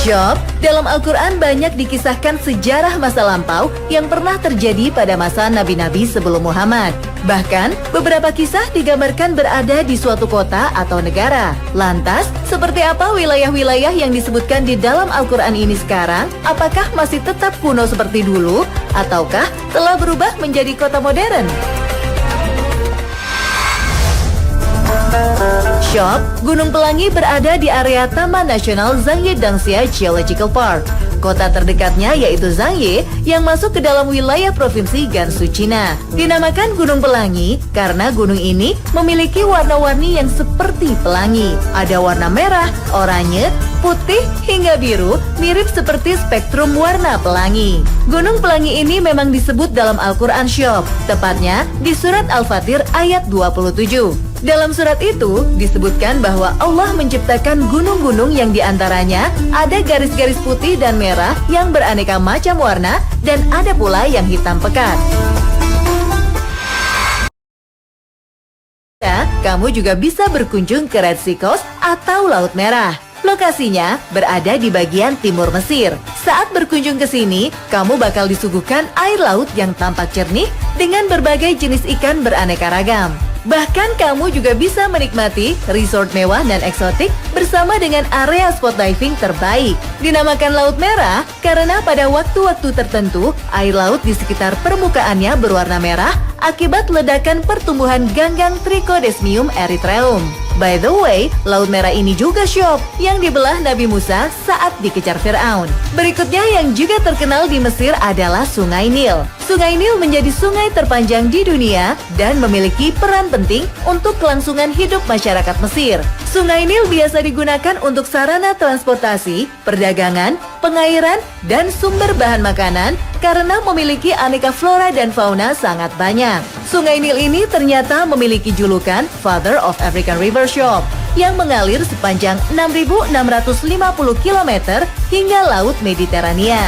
Shop, dalam Al-Quran banyak dikisahkan sejarah masa lampau yang pernah terjadi pada masa nabi-nabi sebelum Muhammad. Bahkan, beberapa kisah digambarkan berada di suatu kota atau negara. Lantas, seperti apa wilayah-wilayah yang disebutkan di dalam Al-Quran ini sekarang? Apakah masih tetap kuno seperti dulu? Ataukah telah berubah menjadi kota modern? Shop, Gunung Pelangi berada di area Taman Nasional Zangye Dangxia Geological Park. Kota terdekatnya yaitu Zangye yang masuk ke dalam wilayah provinsi Gansu, Cina. Dinamakan Gunung Pelangi karena gunung ini memiliki warna-warni yang seperti pelangi. Ada warna merah, oranye, putih hingga biru, mirip seperti spektrum warna pelangi. Gunung Pelangi ini memang disebut dalam Al-Quran Shop, tepatnya di surat Al-Fatir ayat 27. Dalam surat itu disebutkan bahwa Allah menciptakan gunung-gunung yang diantaranya ada garis-garis putih dan merah yang beraneka macam warna dan ada pula yang hitam pekat. Kamu juga bisa berkunjung ke Red Sea Coast atau Laut Merah. Lokasinya berada di bagian timur Mesir. Saat berkunjung ke sini, kamu bakal disuguhkan air laut yang tampak jernih dengan berbagai jenis ikan beraneka ragam. Bahkan kamu juga bisa menikmati resort mewah dan eksotik bersama dengan area spot diving terbaik. Dinamakan Laut Merah karena pada waktu-waktu tertentu air laut di sekitar permukaannya berwarna merah akibat ledakan pertumbuhan ganggang Trichodesmium erythraeum. By the way, Laut Merah ini juga Shop yang dibelah Nabi Musa saat dikejar Fir'aun. Berikutnya yang juga terkenal di Mesir adalah Sungai Nil. Sungai Nil menjadi sungai terpanjang di dunia dan memiliki peran penting untuk kelangsungan hidup masyarakat Mesir. Sungai Nil biasa digunakan untuk sarana transportasi, perdagangan, pengairan, dan sumber bahan makanan karena memiliki aneka flora dan fauna sangat banyak. Sungai Nil ini ternyata memiliki julukan Father of African River Shop yang mengalir sepanjang 6.650 km hingga Laut Mediterania.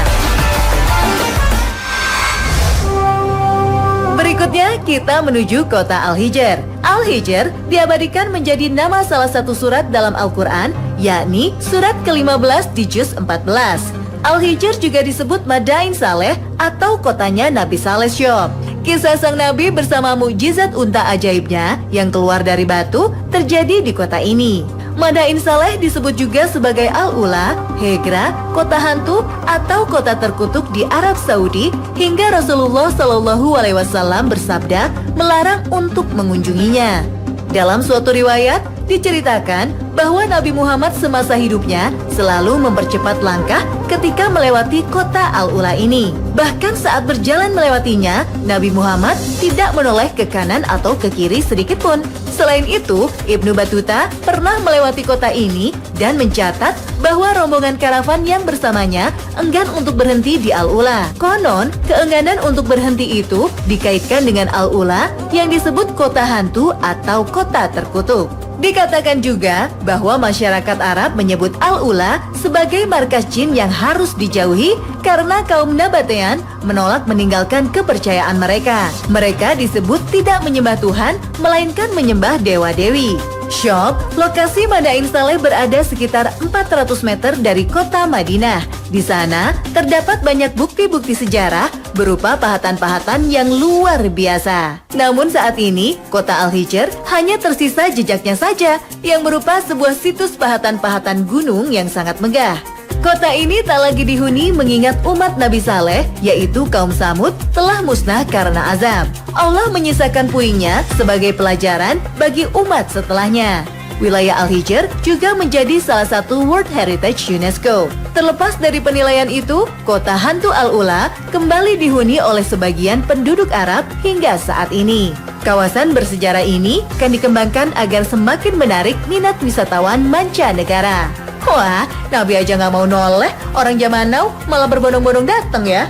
Berikutnya kita menuju kota Al-Hijr. Al-Hijr diabadikan menjadi nama salah satu surat dalam Al-Quran, yakni surat ke-15 di juz 14. Al-Hijr juga disebut Madain Saleh atau kotanya Nabi Saleh Shop. Kisah sang Nabi bersama mukjizat unta ajaibnya yang keluar dari batu terjadi di kota ini. Madain Saleh disebut juga sebagai Al-Ula, Hegra, kota hantu atau kota terkutuk di Arab Saudi hingga Rasulullah SAW bersabda melarang untuk mengunjunginya. Dalam suatu riwayat diceritakan bahwa Nabi Muhammad semasa hidupnya selalu mempercepat langkah ketika melewati kota Al-Ula ini. Bahkan saat berjalan melewatinya, Nabi Muhammad tidak menoleh ke kanan atau ke kiri sedikit pun. Selain itu, Ibnu Battuta pernah melewati kota ini dan mencatat bahwa rombongan karavan yang bersamanya enggan untuk berhenti di Al-Ula. Konon, keengganan untuk berhenti itu dikaitkan dengan Al-Ula yang disebut kota hantu atau kota terkutuk. Dikatakan juga bahwa masyarakat Arab menyebut Al-Ula sebagai markas jin yang harus dijauhi karena kaum Nabatean menolak meninggalkan kepercayaan mereka. Mereka disebut tidak menyembah Tuhan, melainkan menyembah dewa-dewi. Shop, lokasi Madain Saleh berada sekitar 400 meter dari kota Madinah. Di sana terdapat banyak bukti-bukti sejarah berupa pahatan-pahatan yang luar biasa. Namun saat ini, kota Al-Hijr hanya tersisa jejaknya saja yang berupa sebuah situs pahatan-pahatan gunung yang sangat megah. Kota ini tak lagi dihuni mengingat umat Nabi Saleh, yaitu kaum Samud, telah musnah karena azab. Allah menyisakan puingnya sebagai pelajaran bagi umat setelahnya. Wilayah Al-Hijr juga menjadi salah satu World Heritage UNESCO. Terlepas dari penilaian itu, kota hantu Al-Ula kembali dihuni oleh sebagian penduduk Arab hingga saat ini. Kawasan bersejarah ini akan dikembangkan agar semakin menarik minat wisatawan mancanegara. Wah, Nabi aja nggak mau noleh, orang zaman now malah berbondong-bondong datang ya.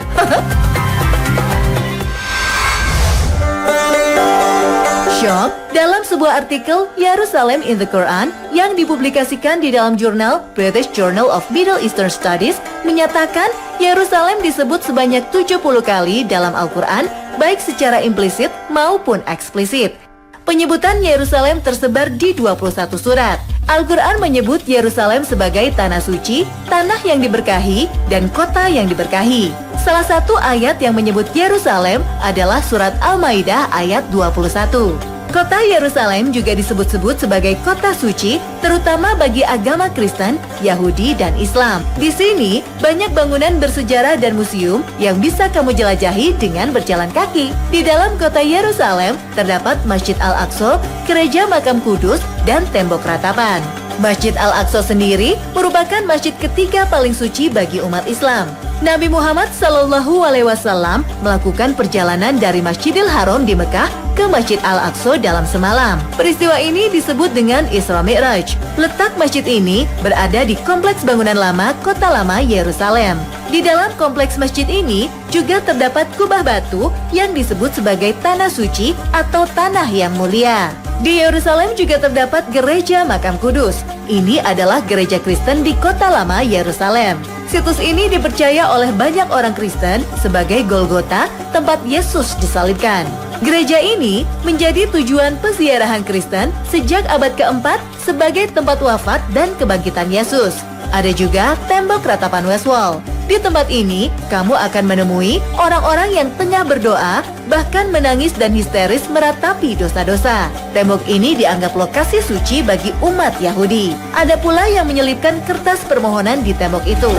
Shop, dalam sebuah artikel Yerusalem in the Quran yang dipublikasikan di dalam jurnal British Journal of Middle Eastern Studies menyatakan Yerusalem disebut sebanyak 70 kali dalam Al-Quran, baik secara implisit maupun eksplisit. Penyebutan Yerusalem tersebar di 21 surat. Al-Quran menyebut Yerusalem sebagai tanah suci, tanah yang diberkahi, dan kota yang diberkahi. Salah satu ayat yang menyebut Yerusalem adalah surat Al-Maidah ayat 21. Kota Yerusalem juga disebut-sebut sebagai kota suci, terutama bagi agama Kristen, Yahudi, dan Islam. Di sini, banyak bangunan bersejarah dan museum yang bisa kamu jelajahi dengan berjalan kaki. Di dalam kota Yerusalem, terdapat Masjid Al-Aqsa, Gereja Makam Kudus, dan Tembok Ratapan. Masjid Al-Aqsa sendiri merupakan masjid ketiga paling suci bagi umat Islam. Nabi Muhammad SAW melakukan perjalanan dari Masjidil Haram di Mekah ke Masjid Al-Aqsa dalam semalam. Peristiwa ini disebut dengan Isra Mi'raj. Letak masjid ini berada di kompleks bangunan lama Kota Lama Yerusalem. Di dalam kompleks masjid ini juga terdapat kubah batu yang disebut sebagai tanah suci atau tanah yang mulia. Di Yerusalem juga terdapat Gereja Makam Kudus. Ini adalah gereja Kristen di Kota Lama Yerusalem. Situs ini dipercaya oleh banyak orang Kristen sebagai Golgota, tempat Yesus disalibkan. Gereja ini menjadi tujuan peziarahan Kristen sejak abad keempat sebagai tempat wafat dan kebangkitan Yesus. Ada juga Tembok Ratapan West Wall. Di tempat ini, kamu akan menemui orang-orang yang tengah berdoa, bahkan menangis dan histeris meratapi dosa-dosa. Tembok ini dianggap lokasi suci bagi umat Yahudi. Ada pula yang menyelipkan kertas permohonan di tembok itu.